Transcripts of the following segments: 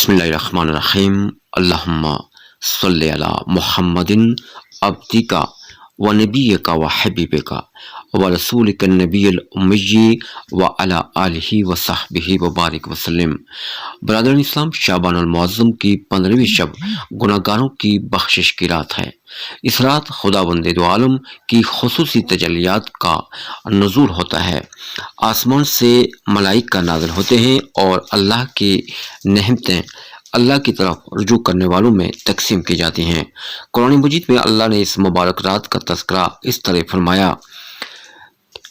بسم اللہ الرحمن الرحیم اللہم صلی علی محمد عبدک و نبیک و حبیبک و رسولک النبی الامی و علی آلہ و صحبہ وبارک وسلم۔ برادران اسلام، شعبان المعظم کی 15ویں شب گناہگاروں کی بخشش کی رات ہے۔ اس رات خداوند دو عالم کی خصوصی تجلیات کا نزول ہوتا ہے۔ آسمان سے ملائکہ نازل ہوتے ہیں اور اللہ کی نعمتیں اللہ کی طرف رجوع کرنے والوں میں تقسیم کی جاتی ہیں۔ قرآن مجید میں اللہ نے اس مبارک رات کا تذکرہ اس طرح فرمایا: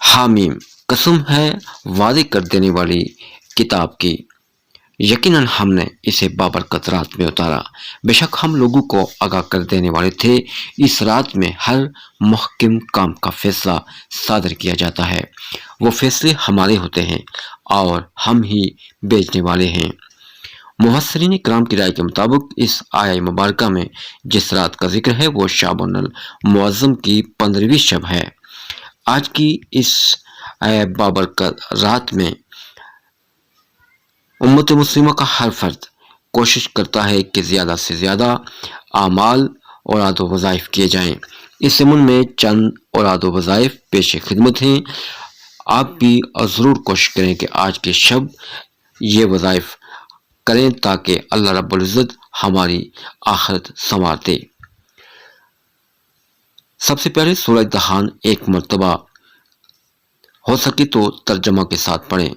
حامیم، قسم ہے وعدے کر دینے والی کتاب کی، یقیناً ہم نے اسے بابرکت رات میں اتارا۔ بے شک ہم لوگوں کو آگاہ کر دینے والے تھے۔ اس رات میں ہر محکم کام کا فیصلہ صادر کیا جاتا ہے۔ وہ فیصلے ہمارے ہوتے ہیں اور ہم ہی بیچنے والے ہیں۔ مفسرین کرام کی رائے کے مطابق اس آیہ مبارکہ میں جس رات کا ذکر ہے وہ شعبان المعظم کی 15ویں شب ہے۔ آج کی اس بابرکت رات میں امت مسلمہ کا ہر فرد کوشش کرتا ہے کہ زیادہ سے زیادہ اعمال اوراد و وظائف کیے جائیں۔ اس ضمن میں چند اوراد و وظائف پیش خدمت ہیں۔ آپ بھی ضرور کوشش کریں کہ آج کی شب یہ وظائف کریں تاکہ اللہ رب العزت ہماری آخرت سنوار دے۔ سب سے پہلے سورہ دہان ایک مرتبہ ہو سکے تو ترجمہ کے ساتھ پڑھیں۔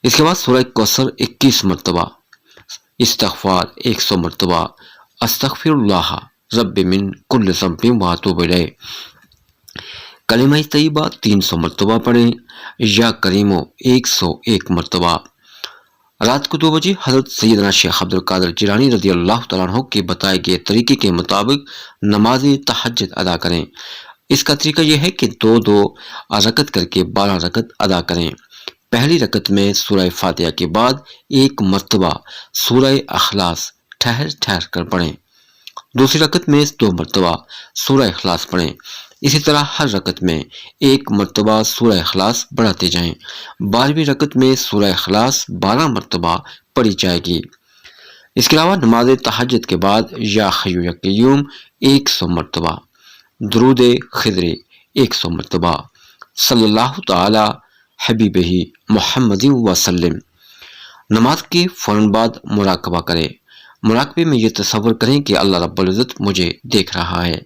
اس کے بعد سورہ کوثر 21 مرتبہ، استغفار 100 مرتبہ، استغفر اللہ رب من کل ذنب واتوب الیہ، کلمہ طیبہ 300 مرتبہ پڑھیں، یا کریمو 101 مرتبہ۔ رات کو 2 بجے حضرت سیدنا شیخ عبد القادر جیلانی رضی اللہ تعالیٰ عنہ کے بتائے گئے طریقے کے مطابق نماز تہجد ادا کریں۔ اس کا طریقہ یہ ہے کہ 2 رکعت کر کے 12 رکعت ادا کریں۔ پہلی رکعت میں سورہ فاتحہ کے بعد 1 مرتبہ سورہ اخلاص ٹھہر ٹھہر کر پڑھیں۔ دوسری رکعت میں 2 مرتبہ سورہ اخلاص پڑھیں۔ اسی طرح ہر رکعت میں 1 مرتبہ سورہ اخلاص بڑھاتے جائیں۔ 12ویں رکعت میں سورہ اخلاص 12 مرتبہ پڑھی جائے گی۔ اس کے علاوہ نماز تہجد کے بعد یا حی یا قیوم 100 مرتبہ، درود خضری 100 مرتبہ، صلی اللہ تعالی حبیبہ محمد وسلم۔ نماز کے فوراً بعد مراقبہ کریں۔ مراقبے میں یہ تصور کریں کہ اللہ رب العزت مجھے دیکھ رہا ہے۔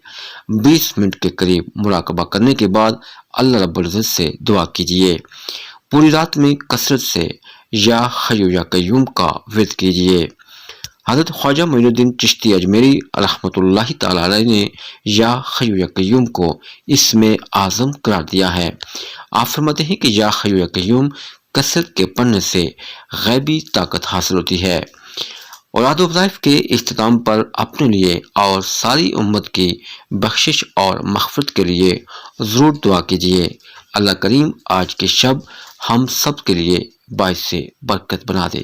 20 منٹ کے قریب مراقبہ کرنے کے بعد اللہ رب العزت سے دعا کیجیے۔ پوری رات میں کثرت سے یا حی یا قیوم کا ورد کیجیے۔ حضرت خواجہ معین الدین چشتی اجمیری رحمۃ اللہ تعالی علیہ نے یا حی یا قیوم کو اسم اعظم قرار دیا ہے۔ آپ فرماتے ہیں کہ یا حی یا قیوم کثرت کے پڑھنے سے غیبی طاقت حاصل ہوتی ہے۔ اوراد و وظائف کے اختتام پر اپنے لیے اور ساری امت کی بخشش اور مغفرت کے لیے ضرور دعا کیجیے۔ اللہ کریم آج کی شب ہم سب کے لیے باعث برکت بنا دے۔